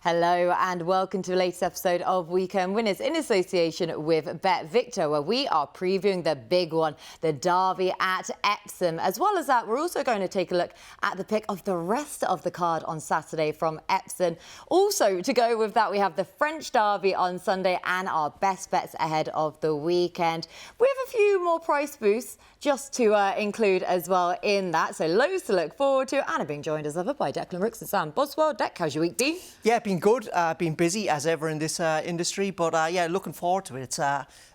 Hello and welcome to the latest episode of Weekend Winners in association with BetVictor, where we are previewing the big one, the Derby at Epsom. As well as that, we're also going to take a look at the pick of the rest of the card on Saturday from Epsom. Also, to go with that, we have the French Derby on Sunday and our best bets ahead of the weekend. We have a few more price boosts just to include as well in that. So loads to look forward to. And I'm being joined as ever by Declan Rix and Sam Boswell. Deck, how's your week been? Yeah, been good. Been busy as ever in this industry, but yeah, looking forward to it.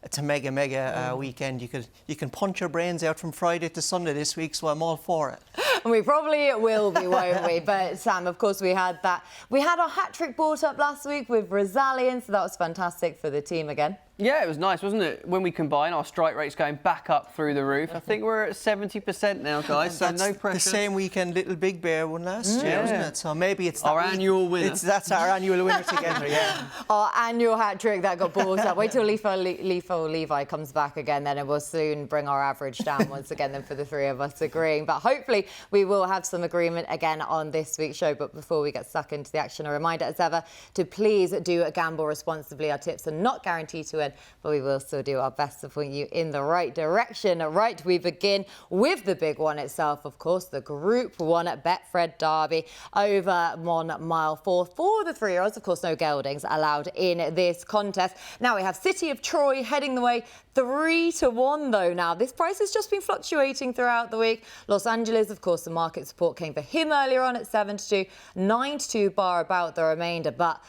It's a mega weekend. You can punch your brains out from Friday to Sunday this week, so I'm all for it. And we probably will be, won't we? But Sam, of course, we had our hat trick brought up last week with Brazilian, so that was fantastic for the team again. Yeah, it was nice, wasn't it? When we combine, our strike rate's going back up through the roof. I think we're at 70% now, guys, so no pressure. The same weekend Little Big Bear won last year, wasn't it? So maybe it's our annual winner. That's our annual winner together, yeah. Our annual hat trick that got brought up. Wait till Lethal Levi comes back again, then, and we'll soon bring our average down once again, then for the three of us agreeing. But hopefully we will have some agreement again on this week's show. But before we get stuck into the action, a reminder as ever to please do gamble responsibly. Our tips are not guaranteed to win, but we will still do our best to point you in the right direction. Right, we begin with the big one itself, of course, the Group 1 at Betfred Derby over 1 mile 4 for the 3-year-olds. Of course, no geldings allowed in this contest. Now we have City of Troy heading the way 3-1 though. Now this price has just been fluctuating throughout the week. Los Angeles, of course, the market support came for him earlier on at 7-2, 9-2 bar about the remainder, but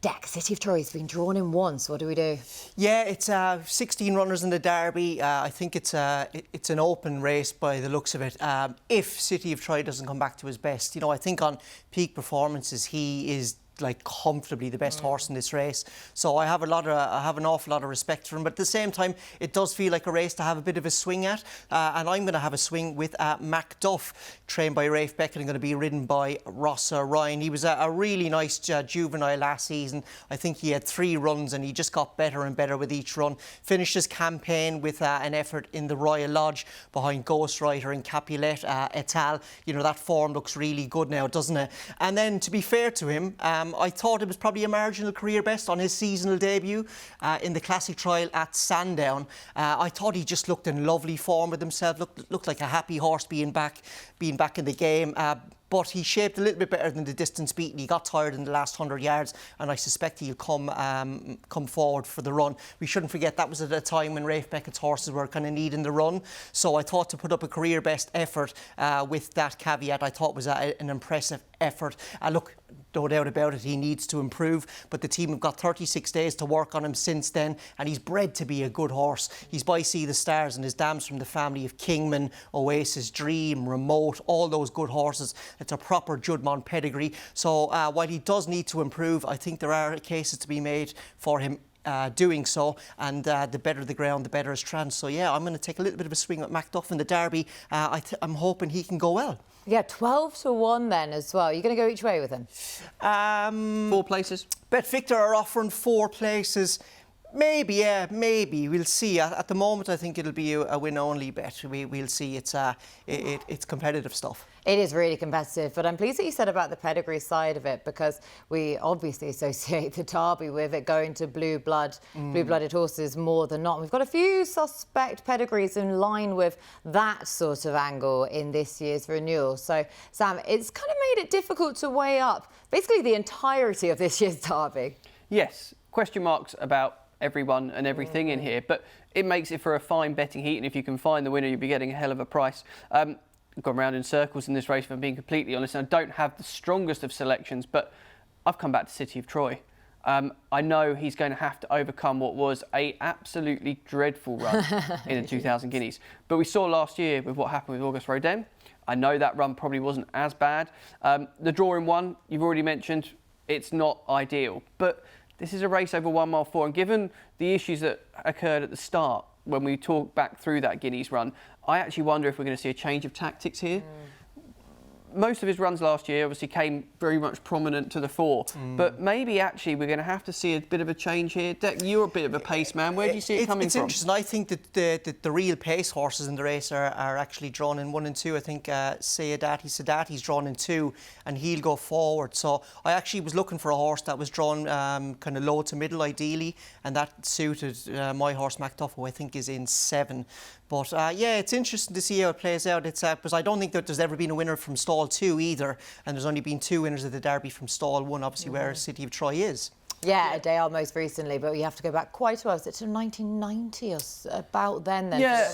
Deck, City of Troy has been drawn in once. What do we do? Yeah, it's 16 runners in the Derby. I think it's an open race by the looks of it. If City of Troy doesn't come back to his best, you know, I think on peak performances he is like comfortably the best horse in this race. So I have an awful lot of respect for him. But at the same time, it does feel like a race to have a bit of a swing at. And I'm going to have a swing with Macduff, trained by Rafe Beckett, and going to be ridden by Ross Ryan. He was a really nice juvenile last season. I think he had 3 runs and he just got better and better with each run. Finished his campaign with an effort in the Royal Lodge behind Ghostwriter and Capulet et al. You know, that form looks really good now, doesn't it? And then, to be fair to him, I thought it was probably a marginal career best on his seasonal debut in the Classic Trial at Sandown. I thought he just looked in lovely form with himself, looked like a happy horse being back in the game. But he shaped a little bit better than the distance beaten. He got tired in the last 100 yards, and I suspect he'll come forward for the run. We shouldn't forget that was at a time when Rafe Beckett's horses were kind of needing the run. So I thought to put up a career best effort with that caveat, I thought was an impressive effort. Look, no doubt about it, he needs to improve, but the team have got 36 days to work on him since then, and he's bred to be a good horse. He's by Sea the Stars, and his dam's from the family of Kingman, Oasis, Dream, Remote, all those good horses. It's a proper Judmont pedigree. So while he does need to improve, I think there are cases to be made for him doing so, and the better the ground, the better his trance. So yeah, I'm going to take a little bit of a swing at Macduff in the Derby. I'm hoping he can go well. Yeah, 12-1 then as well. You're going to go each way with him? 4 places. BetVictor are offering 4 places. Maybe, yeah, maybe. We'll see. At the moment, I think it'll be a win-only bet. We'll see. It's competitive stuff. It is really competitive, but I'm pleased that you said about the pedigree side of it, because we obviously associate the Derby with it going to blue-blooded horses more than not. We've got a few suspect pedigrees in line with that sort of angle in this year's renewal. So, Sam, it's kind of made it difficult to weigh up basically the entirety of this year's Derby. Yes, question marks about everyone and everything in here, but it makes it for a fine betting heat, and if you can find the winner, you'll be getting a hell of a price. Gone round in circles in this race, if I'm being completely honest, and I don't have the strongest of selections, but I've come back to City of Troy. I know he's going to have to overcome what was a absolutely dreadful run in the 2000 Guineas, but we saw last year with what happened with August Rodin. I know that run probably wasn't as bad. The draw in 1, you've already mentioned, it's not ideal, but this is a race over 1 mile 4, and given the issues that occurred at the start when we talked back through that Guineas run, I actually wonder if we're going to see a change of tactics here. most of his runs last year obviously came very much prominent to the fore. But maybe actually we're going to have to see a bit of a change here. Dec, you're a bit of a pace man. Where do you see it coming from? It's interesting. I think that the real pace horses in the race are actually drawn in 1 and 2. I think Sadati's drawn in 2 and he'll go forward. So I actually was looking for a horse that was drawn kind of low to middle ideally, and that suited my horse MacDuffo, I think, is in 7. But yeah, it's interesting to see how it plays out. It's because I don't think that there's ever been a winner from stall 2 either, and there's only been 2 winners of the Derby from stall 1, obviously where City of Troy is. Yeah, they are most recently, but you have to go back quite a while. Was it to 1990 or about then? Yeah,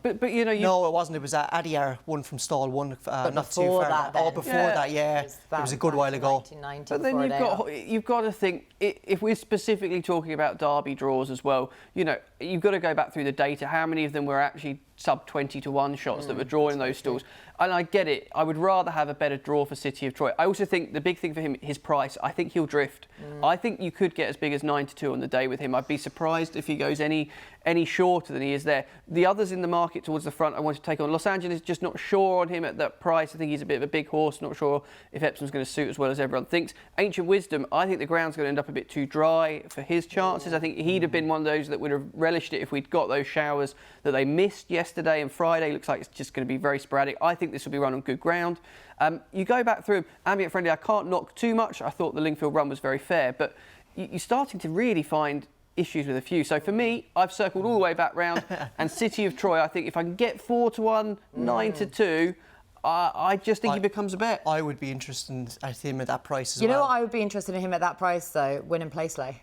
but you know... No, it wasn't. It was Adyar won from stall 1 not too far. Before that, yeah. It was a good while ago. But then you've got to think, if we're specifically talking about Derby draws as well, you know, you've got to go back through the data. How many of them were actually sub 20 to 1 shots that were drawn in those stalls? And I get it. I would rather have a better draw for City of Troy. I also think the big thing for him, his price. I think he'll drift. I think you could get as big as 9 to 2 on the day with him. I'd be surprised if he goes any shorter than he is there. The others in the market towards the front I want to take on. Los Angeles, just not sure on him at that price. I think he's a bit of a big horse. Not sure if Epsom's going to suit as well as everyone thinks. Ancient Wisdom, I think the ground's going to end up a bit too dry for his chances. I think he'd have been one of those that would have relished it if we'd got those showers that they missed yesterday and Friday. Looks like it's just going to be very sporadic. I think this will be run on good ground. You go back through Ambient Friendly, I can't knock too much. I thought the Lingfield run was very fair, but you're starting to really find issues with a few. So for me, I've circled all the way back round, and City of Troy, I think if I can get 4 to 1, 9 to 2, I just think he becomes a bet. I would be interested at him at that price as well. You know what I would be interested in him at that price, though? Win and place lay.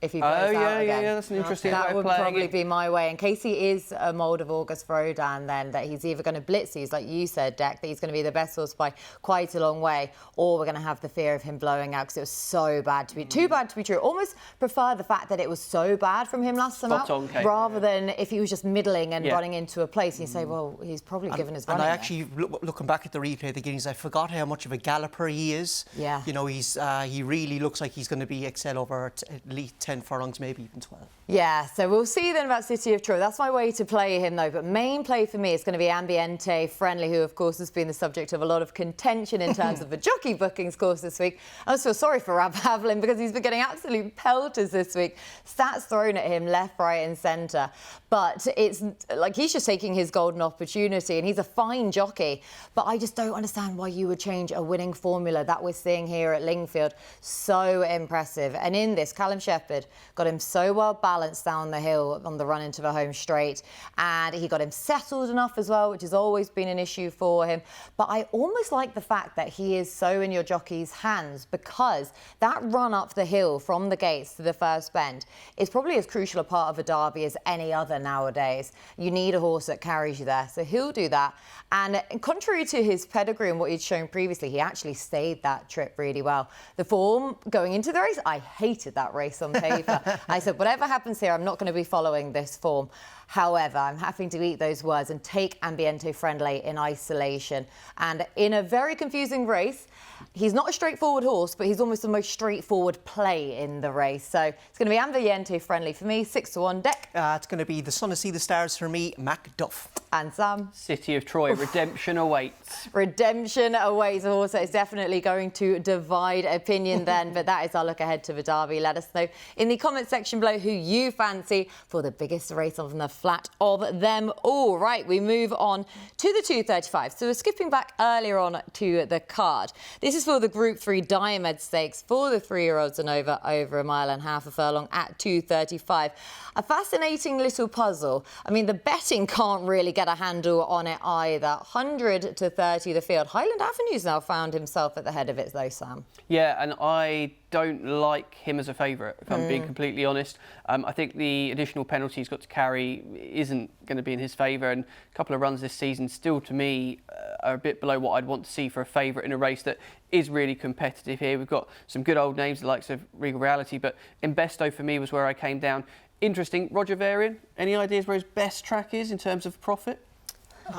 If he plays out again. Yeah, that's an interesting way of That would playing probably it. be my way. In case he is a mould of August Rodin, then that he's either going to blitz these, like you said, Dec, that he's going to be the best horse by quite a long way, or we're going to have the fear of him blowing out because it was so bad to be too bad to be true. Almost prefer the fact that it was so bad from him last summer, rather than if he was just middling and running into a place. And you say, well, he's probably given his running. And I actually, looking back at the replay of the Guineas, I forgot how much of a galloper he is. Yeah. You know, he really looks like he's going to be excel over at least 10 furlongs, maybe even 12. Yeah, so we'll see then about City of Troy. That's my way to play him, though. But main play for me is going to be Ambiente Friendly, who, of course, has been the subject of a lot of contention in terms of the jockey bookings course this week. I just feel sorry for Rab Havlin because he's been getting absolute pelters this week. Stats thrown at him left, right and centre. But it's like he's just taking his golden opportunity, and he's a fine jockey. But I just don't understand why you would change a winning formula that we're seeing here at Lingfield. So impressive. And in this, Callum Shepherd got him so well balanced down the hill on the run into the home straight, and he got him settled enough as well, which has always been an issue for him. But I almost like the fact that he is so in your jockey's hands, because that run up the hill from the gates to the first bend is probably as crucial a part of a derby as any other nowadays. You need a horse that carries you there, so he'll do that. And contrary to his pedigree and what he'd shown previously, he actually stayed that trip really well. The form going into the race, I hated that race on paper. I said, whatever happens here, I'm not going to be following this form. However, I'm having to eat those words and take Ambiente Friendly in isolation. And in a very confusing race, he's not a straightforward horse, but he's almost the most straightforward play in the race. So it's going to be Ambiente Friendly for me, 6 to 1 Dec. It's going to be the Sun to See the Stars for me, Macduff. And Sam. City of Troy, redemption awaits. Redemption awaits a horse that is definitely going to divide opinion then, but that is our look ahead to the Derby. Let us know in the comment section below who you fancy for the biggest race on the flat of them all. Right, we move on to the 235. So we're skipping back earlier on to the card. This is for the Group 3 Diomed Stakes for the 3-year-olds and over a mile and half a furlong at 235. A fascinating little puzzle. I mean, the betting can't really get a handle on it either. 100 to 30 the field. Highland Avenue's now found himself at the head of it though, Sam. Yeah, and I don't like him as a favourite, if I'm being completely honest. I think the additional penalty he's got to carry isn't going to be in his favour, and a couple of runs this season still, to me, are a bit below what I'd want to see for a favourite in a race that is really competitive here. We've got some good old names, the likes of Regal Reality, but Investo for me was where I came down. Interesting. Roger Varian, any ideas where his best track is in terms of profit?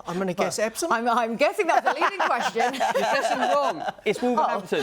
I'm going to guess Epsom. I'm guessing that's a leading question. You're guessing wrong. It's Wolverhampton.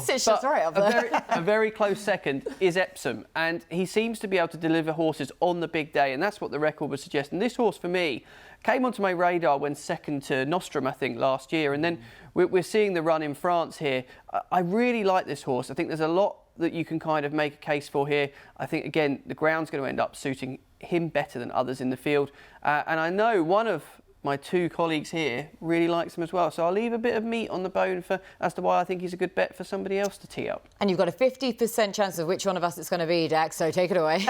Stitched us right up there. A very close second is Epsom, and he seems to be able to deliver horses on the big day, and that's what the record would suggest. And this horse, for me, came onto my radar when second to Nostrum, I think, last year. And then we're seeing the run in France here. I really like this horse. I think there's a lot that you can kind of make a case for here. I think, again, the ground's going to end up suiting him better than others in the field. And I know one of my two colleagues here really likes him as well. So I'll leave a bit of meat on the bone as to why I think he's a good bet for somebody else to tee up. And you've got a 50% chance of which one of us it's going to be, Dex, so take it away.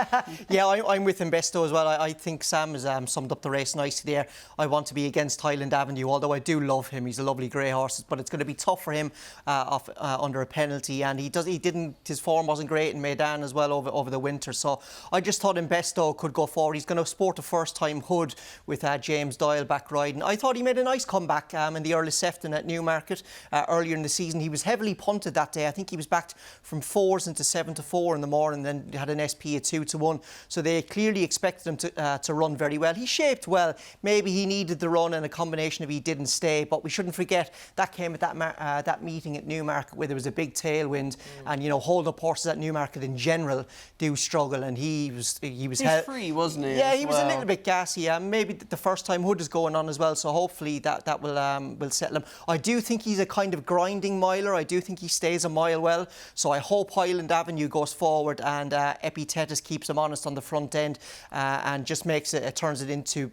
Yeah, I'm with Investo as well. I think Sam has summed up the race nicely there. I want to be against Highland Avenue, although I do love him. He's a lovely grey horse, but it's going to be tough for him under a penalty. And his form wasn't great in Maidan as well over the winter. So I just thought Investo could go forward. He's going to sport a first-time hood with James Doyle back riding. I thought he made a nice comeback in the Earl of Sefton at Newmarket earlier in the season. He was heavily punted that day. I think he was backed from 4s into 7-4 in the morning, then had an SP at 2-1. So they clearly expected him to run very well. He shaped well. Maybe he needed the run and a combination of he didn't stay, but we shouldn't forget that came at that meeting at Newmarket where there was a big tailwind, and hold-up horses at Newmarket in general do struggle, and he was free, wasn't he? Yeah, he was a little bit gassy. Maybe the first-time hood is going on as well, so hopefully that will settle him. I do think he's a kind of grinding miler. I do think he stays a mile well, so I hope Highland Avenue goes forward and Epitetus keeps him honest on the front end and just turns it into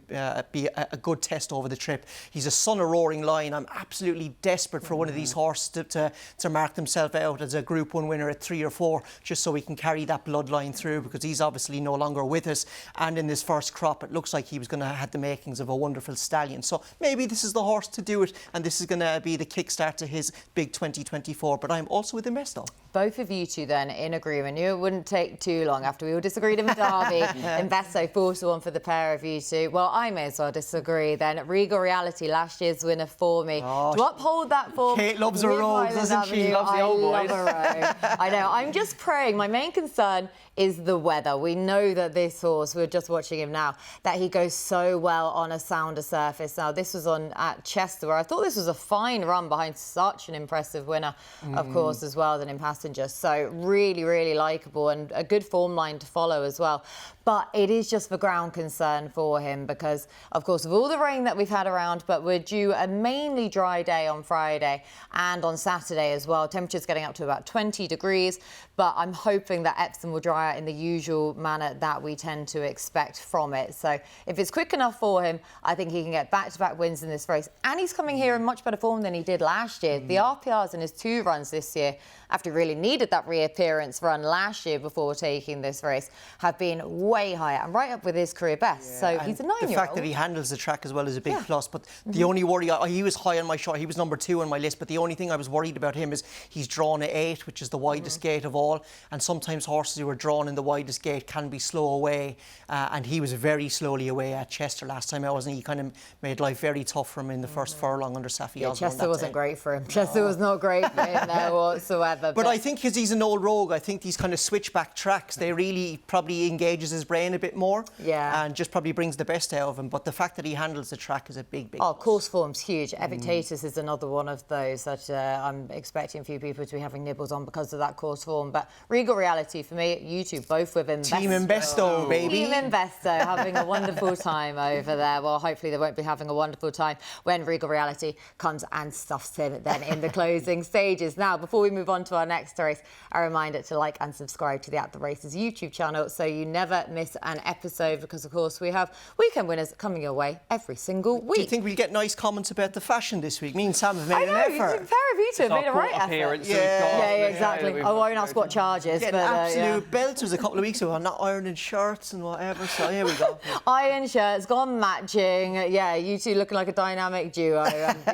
be a good test over the trip. He's a son of Roaring Lion. I'm absolutely desperate for one of these horses to mark themselves out as a Group 1 winner at 3 or 4, just so we can carry that bloodline through, because he's obviously no longer with us, and in this first crop it looks like he was going to have the makings of a wonderful stallion. So maybe this is the horse to do it, and this is going to be the kickstart to his big 2024. But I'm also with Investo. Both of you two then in agreement. Knew it wouldn't take too long after we all disagreed in Derby. Investo 4-1 for the pair of you two. Well, I may as well disagree then. Regal Reality, last year's winner for me. To uphold that form. Kate loves her rose, doesn't she? She loves the old boys. I know. I'm just praying. My main concern is the weather. We know that this horse, we're just watching him now, that he goes so well on a sounder surface. Now, this was on at Chester, where I thought this was a fine run behind such an impressive winner, of course, as well, than in Passenger. So really, really likeable and a good form line to follow as well. But it is just for ground concern for him because, of course, of all the rain that we've had around, but we're due a mainly dry day on Friday and on Saturday as well. Temperatures getting up to about 20 degrees, but I'm hoping that Epsom will dry out in the usual manner that we tend to expect from it. So if it's quick enough for him, I think he can get back-to-back wins in this race. And he's coming here in much better form than he did last year. The RPRs in his 2 runs this year, after he really needed that reappearance run last year before taking this race, have been way higher and right up with his career best. Yeah, so he's a 9-year-old. The fact that he handles the track as well is a big plus. But the only worry, he was high on my short, he was number 2 on my list, but the only thing I was worried about him is he's drawn at 8, which is the widest gate of all. And sometimes horses who are drawn in the widest gate can be slow away. And he was very slowly away at Chester last time, wasn't he? He kind of made life very tough for him in the first furlong under Safi Osborne. Chester wasn't great for him. Chester was not great for him there whatsoever. But I think because he's an old rogue, I think these kind of switchback tracks, they really probably engages his brain a bit more. Yeah. And just probably brings the best out of him. But the fact that he handles the track is a big Oh, course form's huge. Epictetus is another one of those that I'm expecting a few people to be having nibbles on because of that course form. But Regal Reality for me, you two both with Investo. Team Investo, baby. Team Investo having a wonderful time over there. Well, hopefully they won't be having a wonderful time when Regal Reality comes and stuffs him then in the closing stages. Now, before we move on to our next race, a reminder to like and subscribe to the At The Races YouTube channel so you never miss an episode because, of course, we have weekend winners coming your way every single week. Do you think we'll get nice comments about the fashion this week? Me and Sam have made an effort. A pair of you two have made a right effort. Yeah, exactly. I won't ask what charges. Getting absolute belters a couple of weeks ago. I'm not ironing shirts and whatever, so here we go. Iron shirts, gone matching. Yeah, you two looking like a dynamic duo.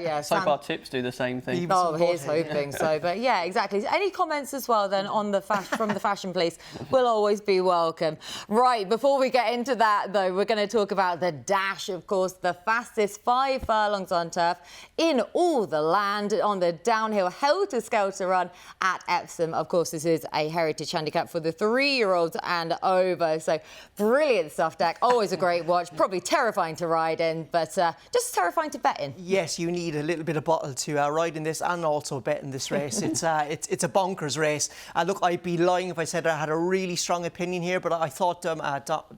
Yeah, so far tips do the same thing. Oh, here's hoping so. But yeah, exactly. Any comments as well then on the from the fashion police will always be welcome. Right, before we get into that though, we're going to talk about the Dash, of course, the fastest 5 furlongs on turf in all the land on the downhill helter-skelter run at Epsom. Of course, this is a heritage handicap for the 3-year-olds and over. So brilliant stuff, Dak. Always a great watch. Probably terrifying to ride in, but just as terrifying to bet in. Yes, you need a little bit of bottle to ride in this and also bet in this race. It's a bonkers bonkers race. Look, I'd be lying if I said I had a really strong opinion here, but I thought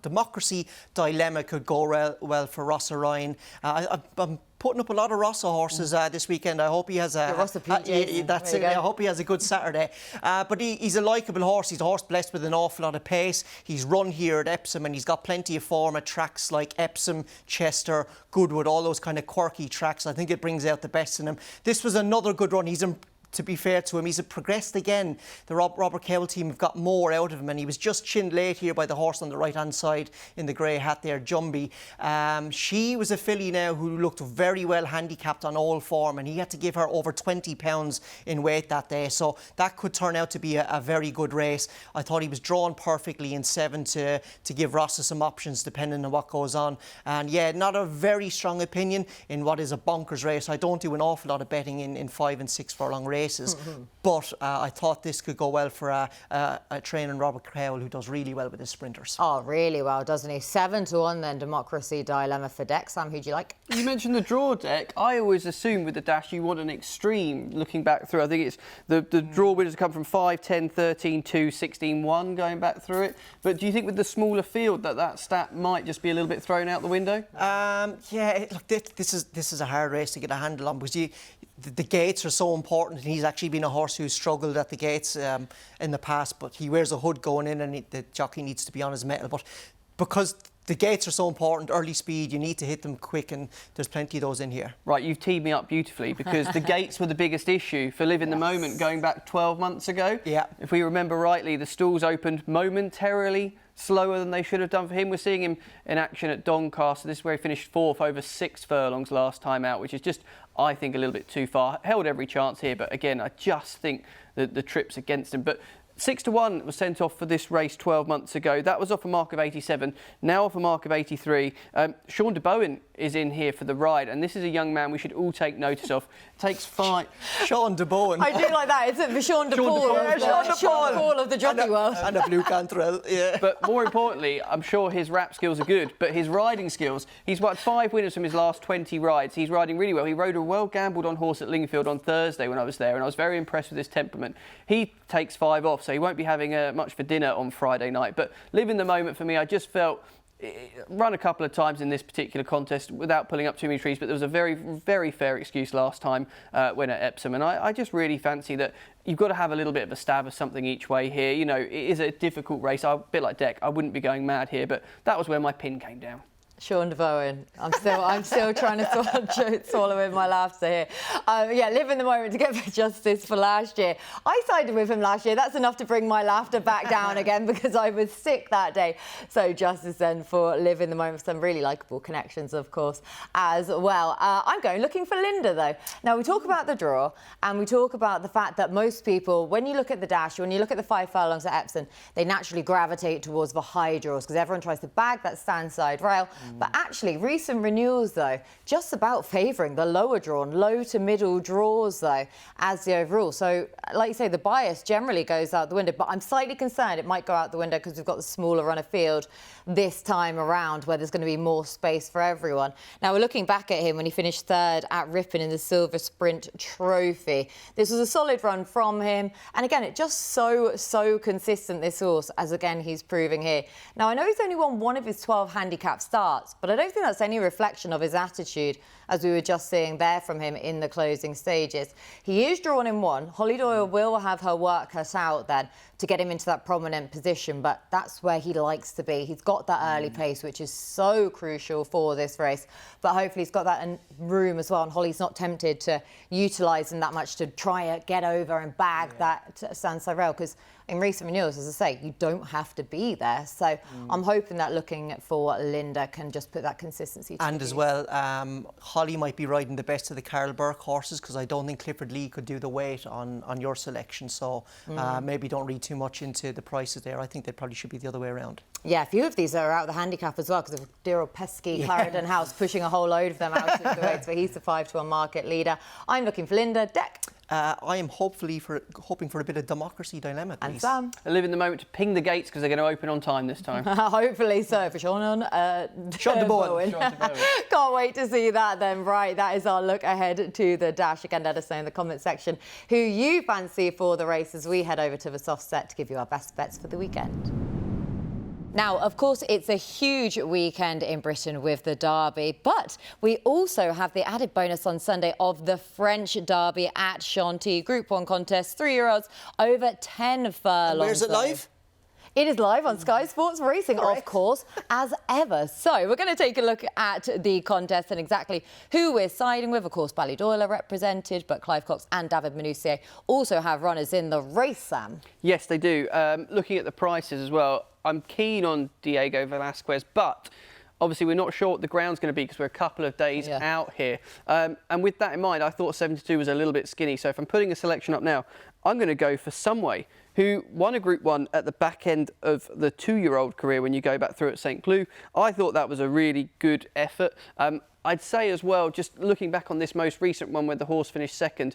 Democracy Dilemma could go well for Ross Ryan. I'm putting up a lot of Rossa horses this weekend. I hope he has a... that's it. I hope he has a good Saturday. But he's a likeable horse. He's a horse blessed with an awful lot of pace. He's run here at Epsom and he's got plenty of form at tracks like Epsom, Chester, Goodwood, all those kind of quirky tracks. I think it brings out the best in him. This was another good run. To be fair to him, he's progressed again. The Robert Cowell team have got more out of him, and he was just chinned late here by the horse on the right-hand side in the grey hat there, Jumbie. She was a filly now who looked very well handicapped on all form, and he had to give her over 20 pounds in weight that day, so that could turn out to be a very good race. I thought he was drawn perfectly in 7 to give Rossa some options depending on what goes on. And yeah, not a very strong opinion in what is a bonkers race. I don't do an awful lot of betting in 5 and 6 furlong races. But I thought this could go well for a training Robert Cowell, who does really well with his sprinters. Oh, really well, doesn't he? 7-1 then, Democracy Dilemma for Deck. Sam, who'd you like? You mentioned the draw, Deck. I always assume with the dash you want an extreme. Looking back through, I think it's the draw winners come from 5, 10, 13, 2, 16, 1 going back through it. But do you think with the smaller field that stat might just be a little bit thrown out the window? Yeah, look, this is a hard race to get a handle on because the gates are so important, and he's actually been a horse who's struggled at the gates in the past, but he wears a hood going in and the jockey needs to be on his mettle. But because the gates are so important, early speed, you need to hit them quick, and there's plenty of those in here. Right, you've teed me up beautifully because the gates were the biggest issue for Live in the Moment going back 12 months ago. Yeah. If we remember rightly, the stalls opened momentarily slower than they should have done for him. We're seeing him in action at Doncaster. This is where he finished 4th over 6 furlongs last time out, which is just, I think, a little bit too far. Held every chance here, but again, I just think that the trip's against him. But 6-1 was sent off for this race 12 months ago. That was off a mark of 87, now off a mark of 83. Sean de Bowen is in here for the ride, and this is a young man we should all take notice of. Takes 5. Sean de Bowen. I do like that. It's for Sean de Paul. Sean de Paul of the jockey world. And a blue cantrell, yeah. But more importantly, I'm sure his rap skills are good, but his riding skills, he's won 5 winners from his last 20 rides. He's riding really well. He rode a well-gambled on horse at Lingfield on Thursday when I was there, and I was very impressed with his temperament. He takes 5 off, so he won't be having much for dinner on Friday night. But Live in the Moment for me, I just felt run a couple of times in this particular contest without pulling up too many trees, but there was a very, very fair excuse last time when at Epsom, and I just really fancy that you've got to have a little bit of a stab of something each way here. You know, it is a difficult race. A bit like Deck, I wouldn't be going mad here, but that was where my pin came down. Sean de Bowen. I'm still trying to swallow in my laughter here. Yeah, Live in the Moment to get for justice for last year. I sided with him last year. That's enough to bring my laughter back down again because I was sick that day. So justice then for Live in the Moment. Some really likeable connections, of course, as well. I'm going looking for Linda, though. Now, we talk about the draw and we talk about the fact that most people, when you look at the dash, when you look at the 5 furlongs at Epsom, they naturally gravitate towards the high draws because everyone tries to bag that stand-side rail. But actually, recent renewals, though, just about favouring the lower drawn, low to middle draws, though, as the overall. So, like you say, the bias generally goes out the window, but I'm slightly concerned it might go out the window because we've got the smaller run of field this time around where there's going to be more space for everyone. Now, we're looking back at him when he finished 3rd at Ripon in the Silver Sprint Trophy. This was a solid run from him. And again, it just so consistent, this horse, as again, he's proving here. Now, I know he's only won 1 of his 12 handicap starts, but I don't think that's any reflection of his attitude, as we were just seeing there from him in the closing stages. He is drawn in 1. Holly Doyle will have her work cut out then to get him into that prominent position, but that's where he likes to be. He's got that early pace, which is so crucial for this race, but hopefully he's got that in room as well, and Holly's not tempted to utilise him that much to try to get over and bag that Sansai rail, because in recent renewals, as I say, you don't have to be there. So I'm hoping that looking for Linda can just put that consistency to And as well, Holly might be riding the best of the Carl Burke horses, because I don't think Clifford Lee could do the weight on your selection. So maybe don't read too much into the prices there. I think they probably should be the other way around. Yeah, a few of these are out of the handicap as well, because of dear old pesky Clarendon House pushing a whole load of them out of the weights, but he's the 5-1 market leader. I'm looking for Linda. Deck. I am hoping for a bit of democracy dilemma. And Sam? I live in the moment to ping the gates because they're going to open on time this time. Hopefully so for Sean Sean de Bowen. Can't wait to see that then. Right, that is our look ahead to the dash. Again, let us know in the comment section who you fancy for the race as we head over to the soft set to give you our best bets for the weekend. Now, of course, it's a huge weekend in Britain with the Derby, but we also have the added bonus on Sunday of the French Derby at Chantilly. Group 1 contest, 3-year-olds over 10 furlongs. And where's it live? It is live on Sky Sports Racing, of course, as ever. So we're going to take a look at the contest and exactly who we're siding with. Of course, Ballydoyle are represented, but Clive Cox and David Manoussier also have runners in the race, Sam. Yes, they do. Looking at the prices as well, I'm keen on Diego Velasquez, but obviously we're not sure what the ground's going to be because we're a couple of days out here. And with that in mind, I thought 72 was a little bit skinny. So if I'm putting a selection up now, I'm going to go for Someway, who won a Group 1 at the back end of the 2-year-old career when you go back through at St. Cloud. I thought that was a really good effort. I'd say as well, just looking back on this most recent one where the horse finished second,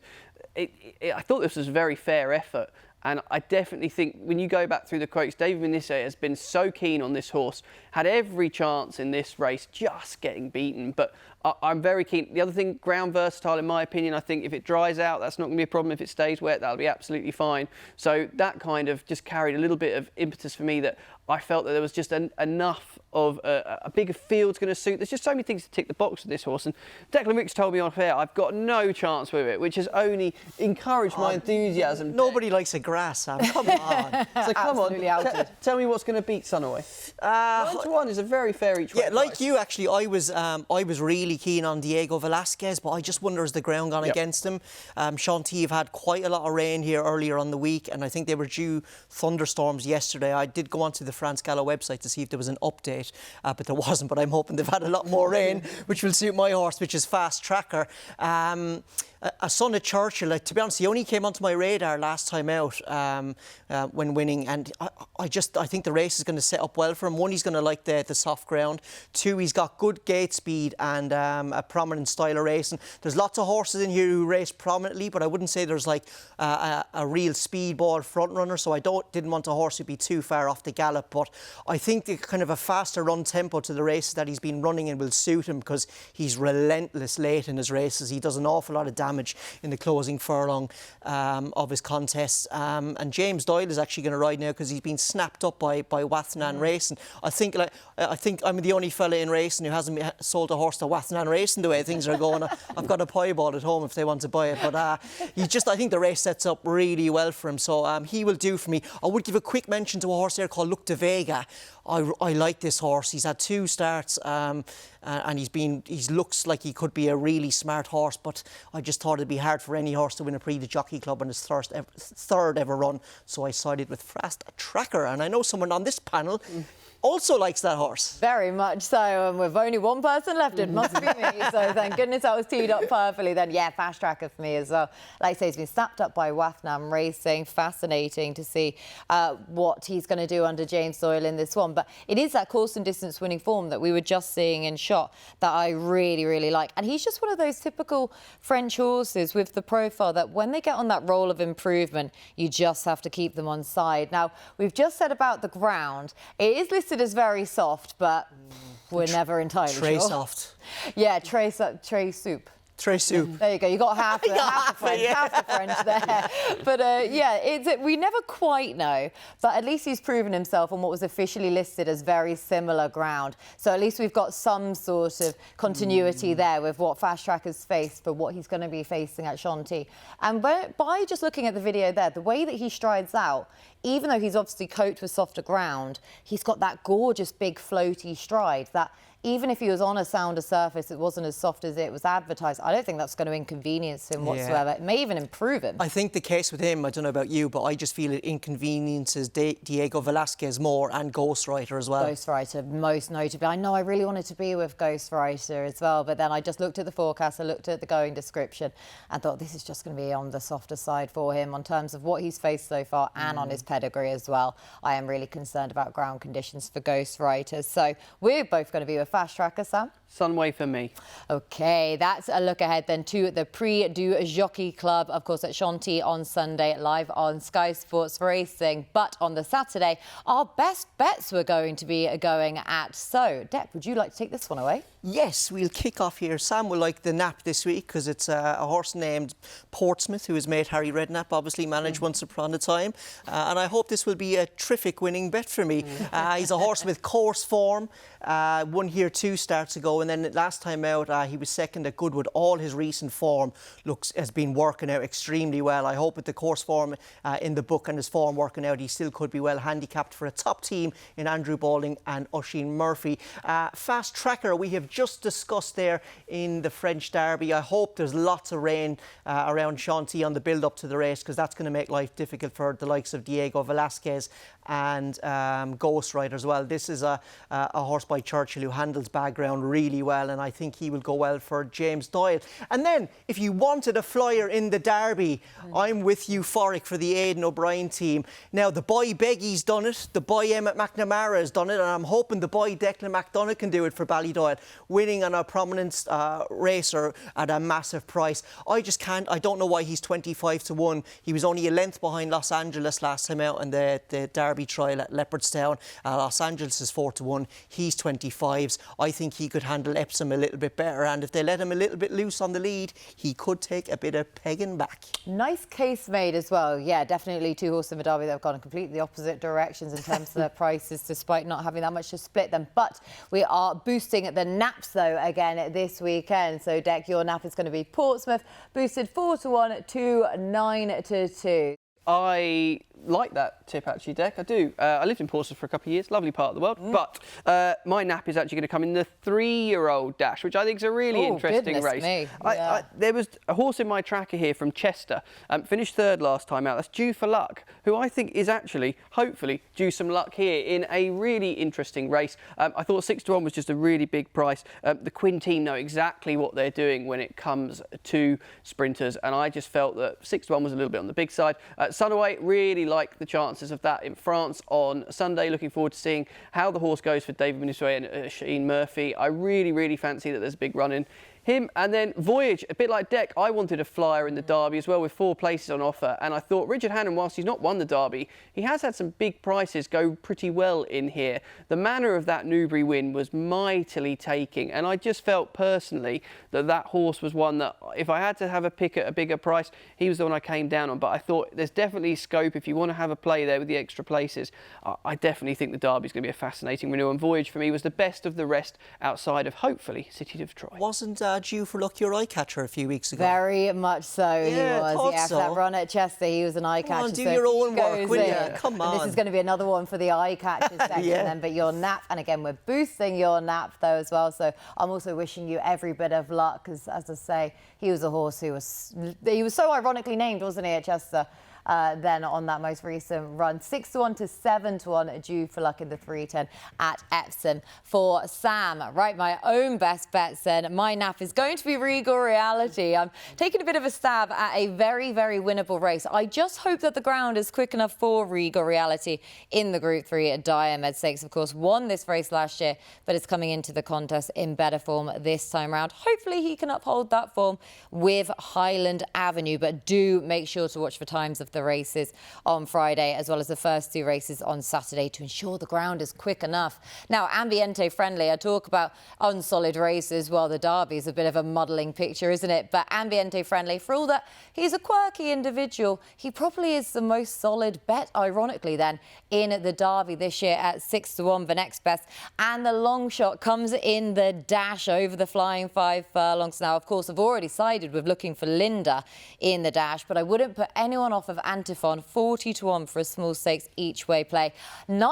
I thought this was a very fair effort. And I definitely think when you go back through the quotes, David Manoussier has been so keen on this horse, had every chance in this race, just getting beaten. But I'm very keen. The other thing, ground versatile in my opinion. I think if it dries out, that's not going to be a problem. If it stays wet, that'll be absolutely fine. So that kind of just carried a little bit of impetus for me that I felt that there was just enough of a bigger field's going to suit. There's just so many things to tick the box with this horse. And Declan Rix told me on air I've got no chance with it, which has only encouraged my enthusiasm. Nobody likes a grass, Sam. Come on. So come on, tell me what's going to beat Sunaway. 9-1 is a very fair each way. Yeah, like you actually, I was really keen on Diego Velasquez, but I just wonder has the ground gone against him. Chantilly have had quite a lot of rain here earlier on the week, and I think they were due thunderstorms yesterday. I did go onto the France Gallo website to see if there was an update, but there wasn't. But I'm hoping they've had a lot more rain, which will suit my horse, which is Fast Tracker. A son of Churchill, to be honest, he only came onto my radar last time out when winning, and I think the race is going to set up well for him. One, he's going to like the soft ground. Two, he's got good gate speed and a prominent style of racing. There's lots of horses in here who race prominently, but I wouldn't say there's like a real speedball front runner, so I didn't want a horse who'd be too far off the gallop. But I think the kind of a faster run tempo to the races that he's been running in will suit him because he's relentless late in his races. He does an awful lot of damage in the closing furlong of his contests. And James Doyle is actually going to ride now because he's been snapped up by Wathnan Racing. I think I'm the only fella in racing who hasn't sold a horse to Wathnan Racing the way things are going. I've got a piebald at home if they want to buy it. But I think the race sets up really well for him. So he will do for me. I would give a quick mention to a horse there called Luc de Vega. I like this horse. He's had 2 starts and he looks like he could be a really smart horse, but I just thought it'd be hard for any horse to win a Prix du Jockey Club on his third ever run. So I sided with Fast Tracker, and I know someone on this panel also likes that horse. Very much so, and with only one person left, it must be me. So thank goodness I was teed up perfectly then. Yeah, Fast Tracker for me as well. Like I say, he's been snapped up by Wathnan Racing. Fascinating to see what he's going to do under James Doyle in this one. But it is that course and distance winning form that we were just seeing in shot that I really, really like. And he's just one of those typical French horses with the profile that when they get on that roll of improvement, you just have to keep them on side. Now, we've just said about the ground. It is listed as very soft, but we're never entirely sure. Soft. Yeah, Trey soup. Trey soup. There you go. You got half the French there. But we never quite know. But at least he's proven himself on what was officially listed as very similar ground. So at least we've got some sort of continuity there with what Fast Tracker's faced for what he's going to be facing at Chantilly. And by just looking at the video there, the way that he strides out, even though he's obviously coped with softer ground, he's got that gorgeous big floaty stride that even if he was on a sounder surface, it wasn't as soft as it was advertised. I don't think that's going to inconvenience him whatsoever. It may even improve him. I think the case with him, I don't know about you, but I just feel it inconveniences Diego Velasquez more and Ghostwriter as well. Ghostwriter, most notably. I know I really wanted to be with Ghostwriter as well, but then I just looked at the forecast, I looked at the going description and thought this is just going to be on the softer side for him on terms of what he's faced so far and on his pedigree as well. I am really concerned about ground conditions for Ghostwriter. So we're both going to be with fast tracker, Sam? Sunway for me. OK, that's a look ahead then to the Prix du Jockey Club, of course, at Chantilly on Sunday, live on Sky Sports Racing. But on the Saturday, our best bets were going to be going at. So, Dec, would you like to take this one away? Yes, we'll kick off here. Sam will like the nap this week because it's a horse named Portsmouth, who his mate Harry Redknapp obviously managed once upon a time. And I hope this will be a terrific winning bet for me. He's a horse with course form, won here 2 starts ago, and then last time out he was second at Goodwood. All his recent form has been working out extremely well. I hope with the course form in the book and his form working out, he still could be well handicapped for a top team in Andrew Balding and Oisin Murphy. Fast tracker, we have just discussed there in the French Derby. I hope there's lots of rain around Chantilly on the build-up to the race, because that's going to make life difficult for the likes of Diego Velasquez and Ghost Rider as well. This is a horse by Churchill who handles background really well, and I think he will go well for James Doyle. And then, if you wanted a flyer in the Derby, I'm with euphoric for the Aidan O'Brien team. Now, the boy Beggy's done it, the boy Emmett McNamara has done it, and I'm hoping the boy Declan McDonagh can do it for Ballydoyle, winning on a prominent racer at a massive price. I just can't, I don't know why he's 25 to 1. He was only a length behind Los Angeles last time out in the Derby trial at Leopardstown. Los Angeles is 4 to 1. He's 25s. I think he could handle Epsom a little bit better, and if they let him a little bit loose on the lead, he could take a bit of pegging back. Nice case made as well. Yeah, definitely 2 horses in the Derby that have gone in completely opposite directions in terms of their prices, despite not having that much to split them. But we are boosting the naps, though, again this weekend. So, Dec, your nap is going to be Portsmouth, boosted 4 to 1 to 9 to 2. I like that tip, actually, Dec. I do. I lived in Portsmouth for a couple of years, lovely part of the world. But my nap is actually going to come in the 3-year-old dash, which I think is a really interesting race. Me. Yeah. There was a horse in my tracker here from Chester, finished 3rd last time out. That's Due for Luck, who I think is actually, hopefully, due some luck here in a really interesting race. I thought 6 to 1 was just a really big price. The Quinn team know exactly what they're doing when it comes to sprinters, and I just felt that 6 to 1 was a little bit on the big side. Sunaway, really like the chances of that in France on Sunday. Looking forward to seeing how the horse goes for David Minusway and Oisin Murphy. I really fancy that there's a big run in him. And then Voyage, a bit like Dec, I wanted a flyer in the Derby as well, with 4 places on offer. And I thought Richard Hannon, whilst he's not won the Derby, he has had some big prices go pretty well in here. The manner of that Newbury win was mightily taking, and I just felt personally that that horse was one that, if I had to have a pick at a bigger price, he was the one I came down on. But I thought there's definitely scope if you want to have a play there with the extra places. I definitely think the Derby's going to be a fascinating renewal, and Voyage for me was the best of the rest outside of, hopefully, City of Troy. Wasn't Due for Luck your eye catcher a few weeks ago? Very much so, yeah, he was. Yeah, so. That run at Chester, he was an eye catcher. Come on, do your own work, will you? Come on. And this is going to be another one for the eye catcher section then. But your nap, and again, we're boosting your nap though as well. So I'm also wishing you every bit of luck, because, as I say, he was a horse who was so ironically named, wasn't he, at Chester? Then on that most recent run, 6 to 1 to 7 to 1, Due for Luck in the 310 at Epsom for Sam. Right, my own best bets then. My nap is going to be Regal Reality. I'm taking a bit of a stab at a very winnable race. I just hope that the ground is quick enough for Regal Reality in the Group 3 at Diomed Stakes. Of course, won this race last year, but is coming into the contest in better form this time round. Hopefully he can uphold that form with Highland Avenue, but do make sure to watch for times of the races on Friday, as well as the first 2 races on Saturday, to ensure the ground is quick enough. Now, Ambiente Friendly, I talk about unsolid races. Well, the Derby is a bit of a muddling picture, isn't it? But Ambiente Friendly, for all that he's a quirky individual, he probably is the most solid bet, ironically then, in the Derby this year at 6 to 1, the next best. And the long shot comes in the dash over the flying 5 furlongs. Now, of course, I've already sided with looking for Linda in the dash, but I wouldn't put anyone off of Antiphon, 40 to 1 for a small stakes each way play. £9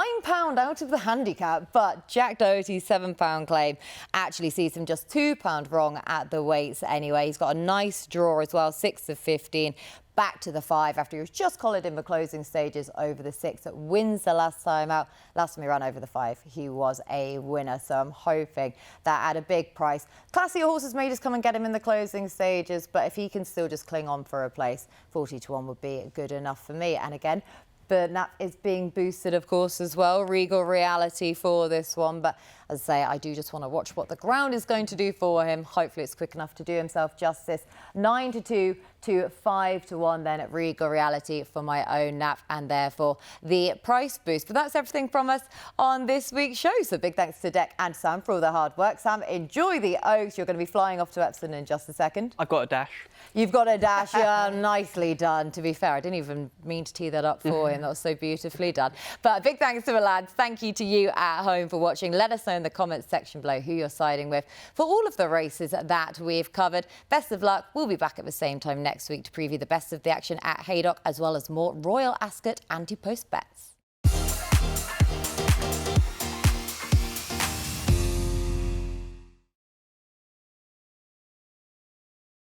out of the handicap, but Jack Doherty's £7 claim actually sees him just £2 wrong at the weights anyway. He's got a nice draw as well, 6 of 15. Back to the 5 after he was just collared in the closing stages over the 6 at Windsor last time out. Last time he ran over the 5, he was a winner. So I'm hoping that at a big price, classier horses may just come and get him in the closing stages. But if he can still just cling on for a place, 40 to 1 would be good enough for me. And again, the nap is being boosted, of course, as well. Regal Reality for this one. But As I say, I do just want to watch what the ground is going to do for him. Hopefully it's quick enough to do himself justice. 9-2 to 5-1 then at Regal Reality for my own nap, and therefore the price boost. But that's everything from us on this week's show. So big thanks to Dec and Sam for all their hard work. Sam, enjoy the Oaks. You're going to be flying off to Epsom in just a second. I've got a dash. You've got a dash. Yeah, nicely done. To be fair, I didn't even mean to tee that up for him. That was so beautifully done. But big thanks to the lads. Thank you to you at home for watching. Let us know in the comments section below who you're siding with for all of the races that we've covered. Best of luck. We'll be back at the same time next week to preview the best of the action at Haydock, as well as more Royal Ascot anti-post bets.